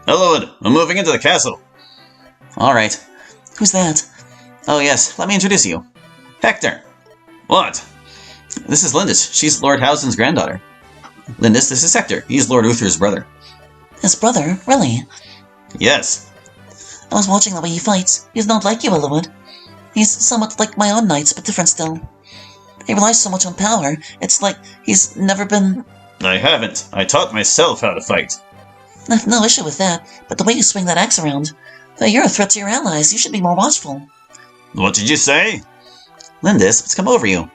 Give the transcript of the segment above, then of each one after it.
Elwood, I'm moving into the castle. Alright. Who's that? Oh yes, let me introduce you. Hector! What? This is Lindis. She's Lord Housen's granddaughter. Lindis, this is Hector. He's Lord Uther's brother. His brother? Really? Yes. I was watching the way he fights. He's not like you, Elwood. He's somewhat like my own knights, but different still. He relies so much on power, it's like he's never been... I haven't. I taught myself how to fight. I've no issue with that, but the way you swing that axe around... You're a threat to your allies. You should be more watchful. What did you say? Lindis, what's come over you?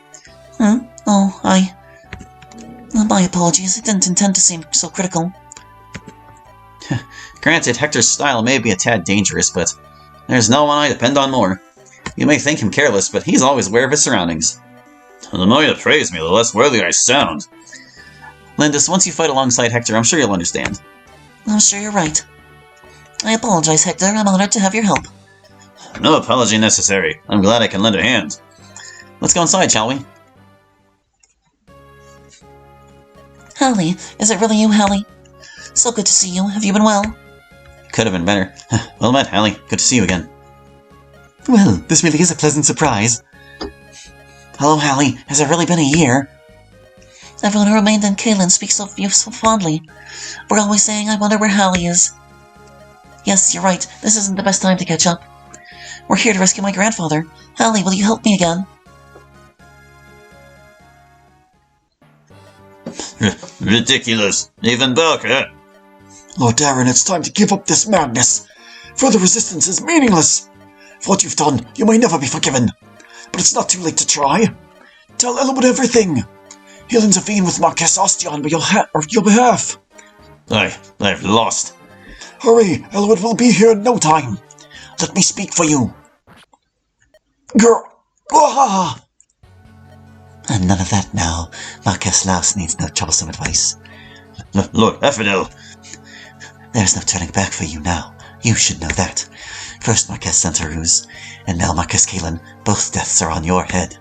Oh, my apologies. I didn't intend to seem so critical. Granted, Hector's style may be a tad dangerous, but there's no one I depend on more. You may think him careless, but he's always aware of his surroundings. The more you praise me, the less worthy I sound. Lindis, once you fight alongside Hector, I'm sure you'll understand. I'm sure you're right. I apologize, Hector. I'm honored to have your help. No apology necessary. I'm glad I can lend a hand. Let's go inside, shall we? Hallie, is it really you, Hallie? So good to see you. Have you been well? Could have been better. Well met, Hallie. Good to see you again. Well, this really is a pleasant surprise. Hello, Hallie. Has it really been a year? Everyone who remained in Caelan speaks of you so fondly. We're always saying, I wonder where Hallie is. Yes, you're right. This isn't the best time to catch up. We're here to rescue my grandfather. Hallie, will you help me again? Ridiculous. Even Belka. Lord Darren, it's time to give up this madness. Further resistance is meaningless. For what you've done, you may never be forgiven. But it's not too late to try. Tell Elwood everything. He'll intervene with Marquess Ostion on your behalf. I've lost. Hurry, Elwood will be here in no time. Let me speak for you. Girl. Ah! And none of that now. Marquess Laus needs no troublesome advice. Lord Effidel. There's no turning back for you now. You should know that. First Marquess Santaruz, and now Marquess Caelan. Both deaths are on your head.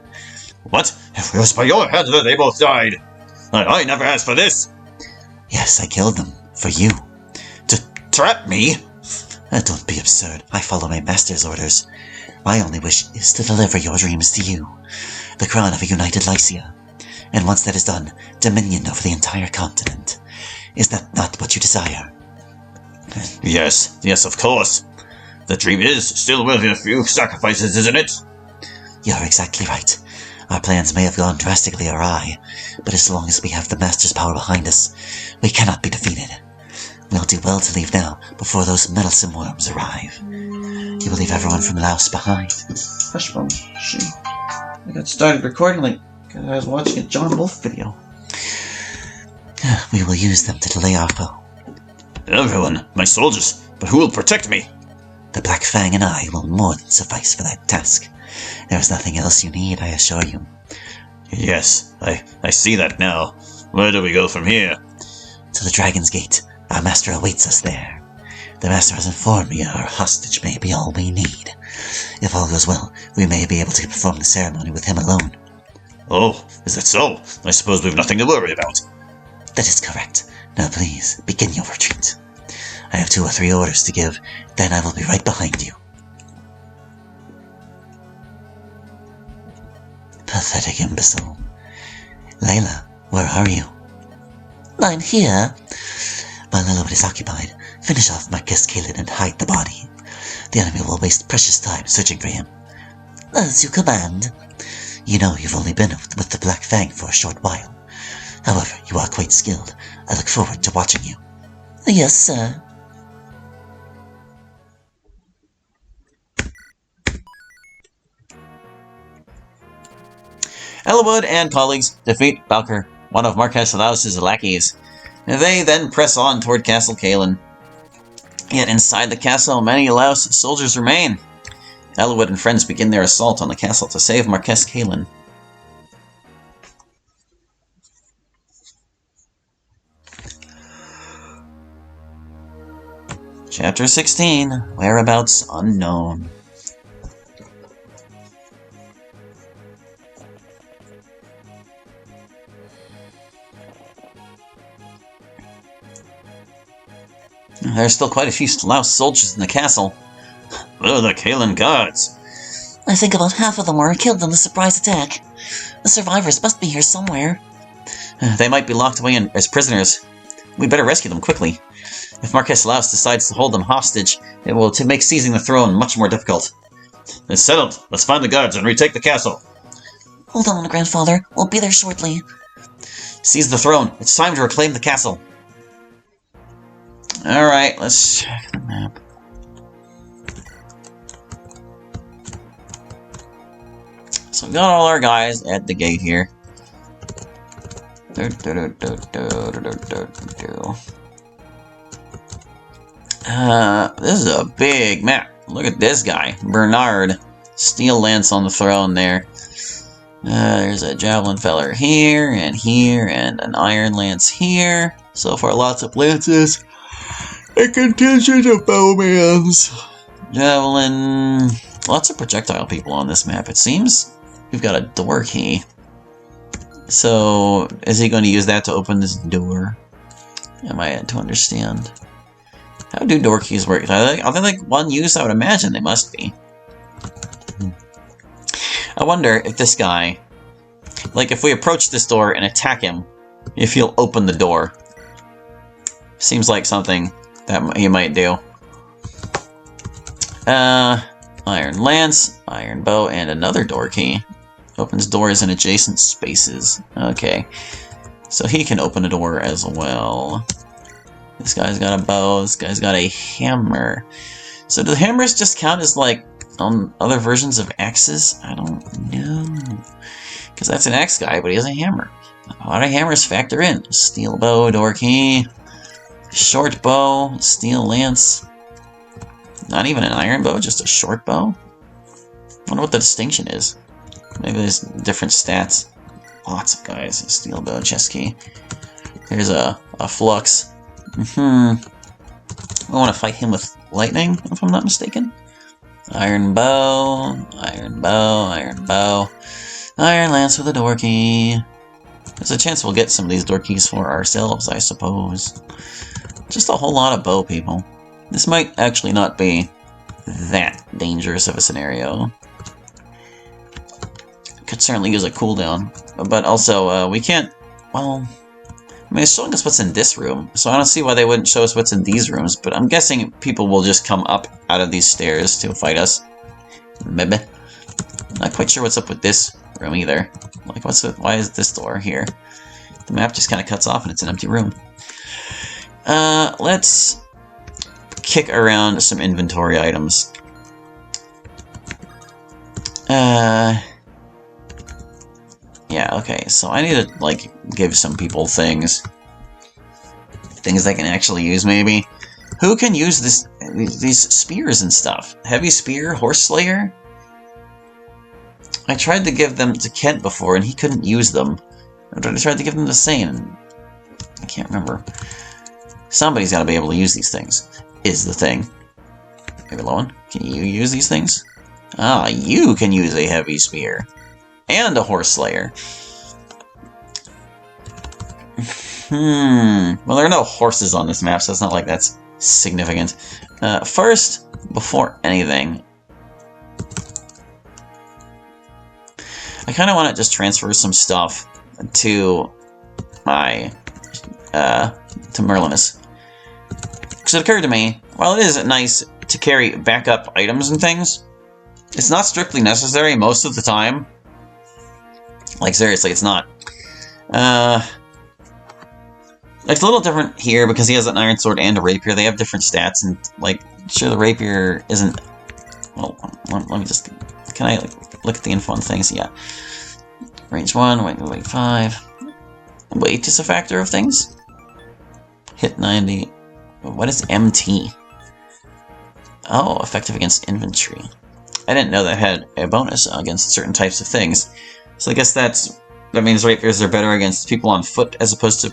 What? It was by your head that they both died. I never asked for this. Yes, I killed them. For you. To trap me? Don't be absurd. I follow my master's orders. My only wish is to deliver your dreams to you. The crown of a united Lycia. And once that is done, dominion over the entire continent. Is that not what you desire? Yes, of course. The dream is still worth a few sacrifices, isn't it? You're exactly right. Our plans may have gone drastically awry, but as long as we have the Master's power behind us, we cannot be defeated. We'll do well to leave now, before those meddlesome worms arrive. You will leave everyone from Laos behind. Hush, Mom. Shh. I got started recording like I was watching a John Wolfe video. We will use them to delay our foe. Everyone, my soldiers, but who will protect me? The Black Fang and I will more than suffice for that task. There is nothing else you need, I assure you. Yes, I see that now. Where do we go from here? To the Dragon's Gate. Our master awaits us there. The master has informed me our hostage may be all we need. If all goes well, we may be able to perform the ceremony with him alone. Oh, is that so? I suppose we've nothing to worry about. That is correct. Now please, begin your retreat. I have 2 or 3 orders to give, then I will be right behind you. Pathetic imbecile. Layla, where are you? I'm here. While Elwood is occupied, finish off Marquess Caelan and hide the body. The enemy will waste precious time searching for him. As you command. You know you've only been with the Black Fang for a short while. However, you are quite skilled. I look forward to watching you. Yes, sir. Elwood and colleagues defeat Balker, one of Marquess Laus's lackeys. They then press on toward Castle Caelan. Yet inside the castle, many Laos soldiers remain. Elwood and friends begin their assault on the castle to save Marquess Caelan. Chapter 16, Whereabouts Unknown. There's still quite a few Laos soldiers in the castle. Oh, the Kalen guards. I think about half of them were killed in the surprise attack. The survivors must be here somewhere. They might be locked away as prisoners. We better rescue them quickly. If Marquess Laos decides to hold them hostage, it will make seizing the throne much more difficult. It's settled. Let's find the guards and retake the castle. Hold on, Grandfather. We'll be there shortly. Seize the throne. It's time to reclaim the castle. Alright, let's check the map. So we got all our guys at the gate here. This is a big map. Look at this guy, Bernard. Steel lance on the throne there. There's a javelin feller here, and an iron lance here. So far, lots of lances. A contingent of bowmans. Javelin. Lots of projectile people on this map, it seems. We've got a door key. So, is he going to use that to open this door? Am I to understand? How do door keys work? Are they like one use? I would imagine they must be. I wonder if this guy, like if we approach this door and attack him, if he'll open the door. Seems like something that he might do. Iron lance, iron bow, and another door key. Opens doors in adjacent spaces. Okay. So he can open a door as well. This guy's got a bow, this guy's got a hammer. So do the hammers just count as like on other versions of axes? I don't know. Because that's an axe guy, but he has a hammer. A lot of hammers factor in. Steel bow, door key. Short bow, steel lance. Not even an iron bow, just a short bow. Wonder what the distinction is. Maybe there's different stats. Lots of guys. Steel bow, chest key. Here's a flux. I want to fight him with lightning, if I'm not mistaken. Iron bow, iron bow, iron bow. Iron lance with a door key. There's a chance we'll get some of these door keys for ourselves, I suppose. Just a whole lot of bow people. This might actually not be that dangerous of a scenario. Could certainly use a cooldown. But also, we can't... Well... I mean, it's showing us what's in this room, so I don't see why they wouldn't show us what's in these rooms, but I'm guessing people will just come up out of these stairs to fight us. Maybe. Not quite sure what's up with this room either. Like, why is this door here? The map just kind of cuts off and it's an empty room. Let's kick around some inventory items. Yeah, okay, so I need to, like, give some people things. Things they can actually use, maybe. Who can use these spears and stuff? Heavy spear? Horse slayer? I tried to give them to Kent before, and he couldn't use them. I tried to give them to Sane. I can't remember. Somebody's got to be able to use these things, is the thing. Maybe Lowen, can you use these things? Ah, you can use a heavy spear. And a horse slayer. Well, there are no horses on this map, so it's not like that's significant. First, before anything, I kind of want to just transfer some stuff to my, to Merlinus. Because it occurred to me, while it is nice to carry backup items and things, it's not strictly necessary most of the time. Like, seriously, it's not. It's a little different here because he has an iron sword and a rapier. They have different stats, and, like, sure, the rapier isn't... Well, let me just... Can I look at the info on things? Yeah. Range 1, weight 5. Weight is a factor of things? Hit 90. What is MT? Oh, effective against infantry. I didn't know that had a bonus against certain types of things. So I guess that means rapiers are better against people on foot as opposed to,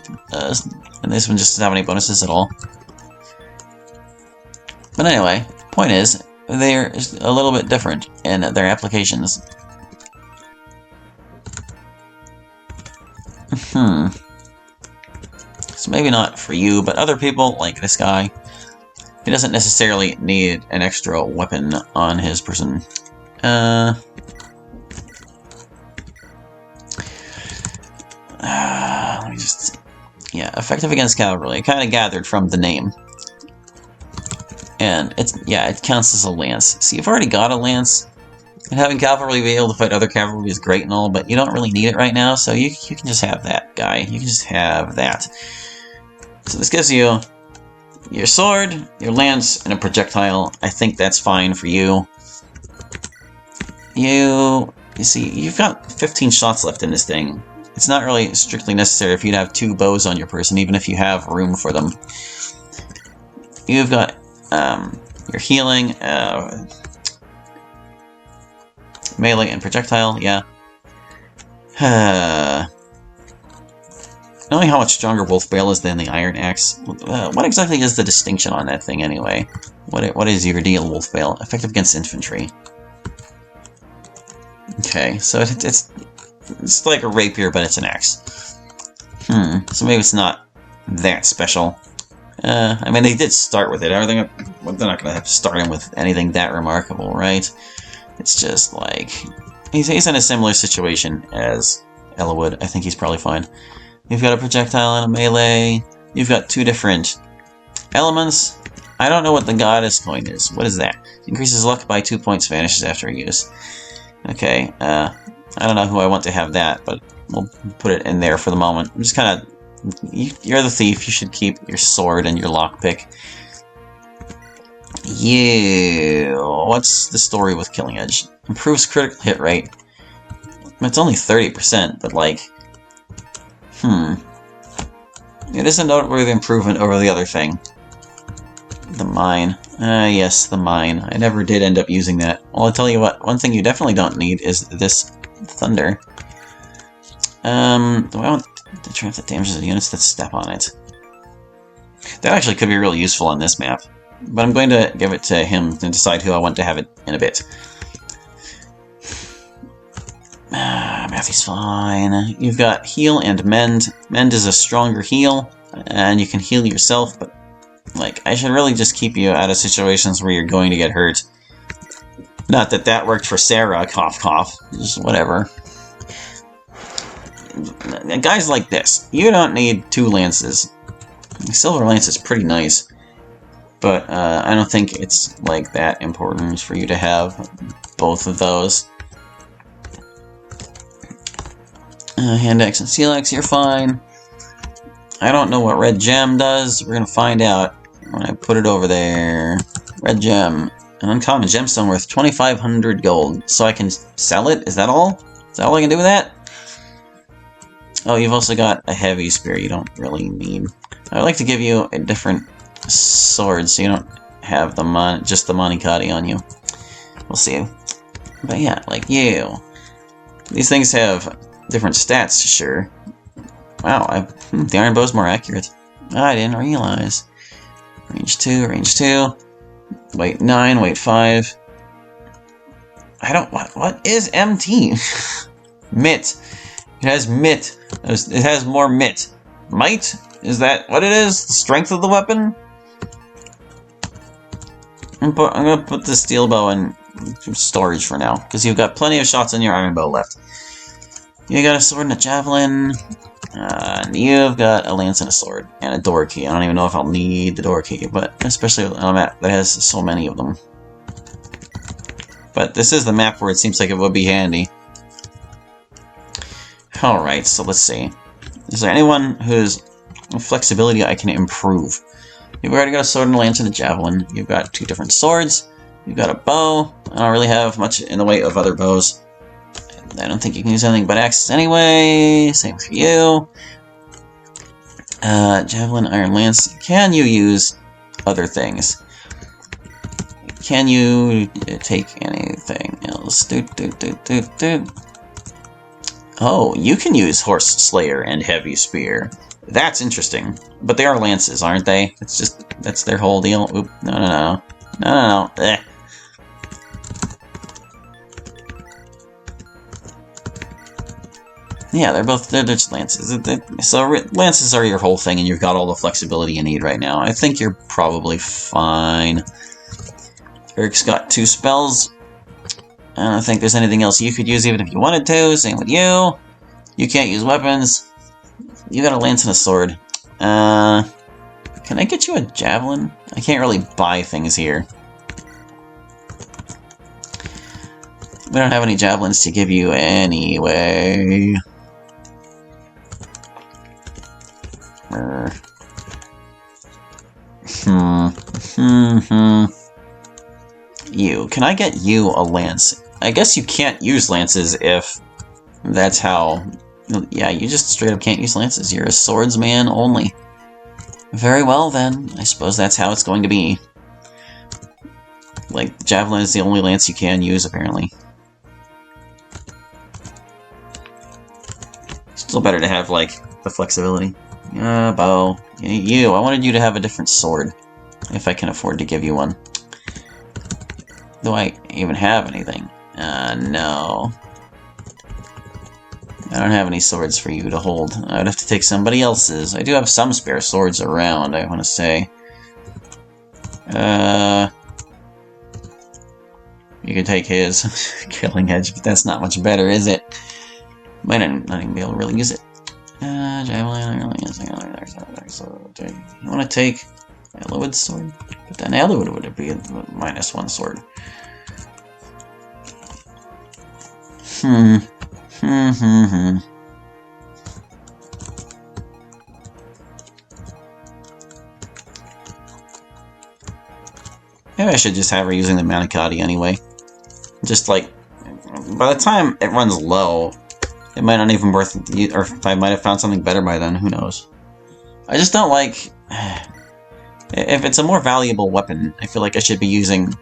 and this one just doesn't have any bonuses at all. But anyway, point is, they're a little bit different in their applications. So maybe not for you, but other people, like this guy, He doesn't necessarily need an extra weapon on his person. Let me just... Yeah, effective against cavalry. I kind of gathered from the name. And it counts as a lance. See, you've already got a lance. And having cavalry be able to fight other cavalry is great and all, but you don't really need it right now, so you can just have that guy. You can just have that. So this gives you your sword, your lance, and a projectile. I think that's fine for you. You see, you've got 15 shots left in this thing. It's not really strictly necessary if you'd have 2 bows on your person, even if you have room for them. You've got your healing, melee and projectile, yeah. Knowing how much stronger Wolf Bale is than the Iron Axe, what exactly is the distinction on that thing anyway? What is your deal, Wolf Bale? Effective against infantry. Okay, so it's like a rapier, but it's an axe. So maybe it's not that special. I mean, they did start with it. They're not going to have to start him with anything that remarkable, right? It's just like... He's in a similar situation as Elwood. I think he's probably fine. You've got a projectile and a melee. You've got 2 different elements. I don't know what the goddess coin is. What is that? Increases luck by 2 points, vanishes after use. Okay, I don't know who I want to have that, but we'll put it in there for the moment. I'm just kind of... You're the thief. You should keep your sword and your lockpick. What's the story with Killing Edge? Improves critical hit rate. It's only 30%, but like... It is a noteworthy improvement over the other thing. The mine. Yes, the mine. I never did end up using that. Well, I'll tell you what, one thing you definitely don't need is this thunder. Do I want to tramp that damages the units that step on it? That actually could be really useful on this map. But I'm going to give it to him to decide who I want to have it in a bit. Matthew's fine. You've got heal and mend. Mend is a stronger heal, and you can heal yourself, but like, I should really just keep you out of situations where you're going to get hurt. Not that that worked for Sarah, cough cough. Just whatever. Guys like this, you don't need 2 lances. Silver Lance is pretty nice, but I don't think it's like that important for you to have both of those. Hand axe and seal axe, you're fine. I don't know what red gem does. We're gonna find out when I put it over there. Red gem, an uncommon gemstone worth 2,500 gold. So I can sell it. Is that all? Is that all I can do with that? Oh, you've also got a heavy spear you don't really need. I'd like to give you a different sword so you don't have just the Monikati on you. We'll see. But yeah, like you. These things have different stats, sure. Wow, the iron bow's more accurate. I didn't realize. Range 2, range 2. Weight 9, weight 5. I don't... What is MT? Mitt. It has mitt. It has more mitt. Might? Is that what it is? The strength of the weapon? I'm gonna put the steel bow in storage for now, because you've got plenty of shots on your iron bow left. You got a sword and a javelin. And you've got a lance and a sword. And a door key. I don't even know if I'll need the door key, but especially on a map that has so many of them. But this is the map where it seems like it would be handy. Alright, so let's see. Is there anyone whose flexibility I can improve? You've already got a sword and a lance and a javelin. You've got 2 different swords. You've got a bow. I don't really have much in the way of other bows. I don't think you can use anything but axes anyway. Same for you. Javelin, iron lance. Can you use other things? Can you take anything else? Oh, you can use Horse Slayer and Heavy Spear. That's interesting. But they are lances, aren't they? It's just, that's their whole deal. Oop, no. Eh. Yeah, they're just lances. So lances are your whole thing, and you've got all the flexibility you need right now. I think you're probably fine. Eric's got 2 spells. I don't think there's anything else you could use even if you wanted to. Same with you. You can't use weapons. You got a lance and a sword. Can I get you a javelin? I can't really buy things here. We don't have any javelins to give you anyway. You. Can I get you a lance? I guess you can't use lances if that's how... Yeah, you just straight up can't use lances. You're a swordsman only. Very well, then. I suppose that's how it's going to be. Like, javelin is the only lance you can use, apparently. Still better to have, like, the flexibility. Bow. You. I wanted you to have a different sword. If I can afford to give you one. Do I even have anything? No. I don't have any swords for you to hold. I would have to take somebody else's. I do have some spare swords around, I want to say. You could take his Killing Edge, but that's not much better, is it? Might not even be able to really use it. Javelin, you want to take Elowood's sword? But then Elowood would be a -1 sword. Maybe I should just have her using the Manicotti anyway. Just like, by the time it runs low, it might not even worth it, or I might have found something better by then, who knows. I just don't like... If it's a more valuable weapon, I feel like I should be using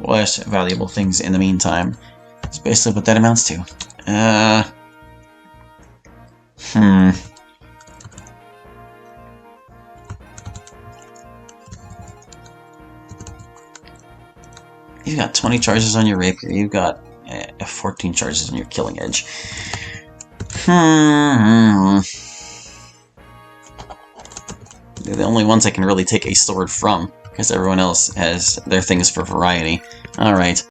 less valuable things in the meantime. That's basically what that amounts to. You've got 20 charges on your rapier. You've got 14 charges on your Killing Edge. They're the only ones I can really take a sword from, because everyone else has their things for variety. Alright.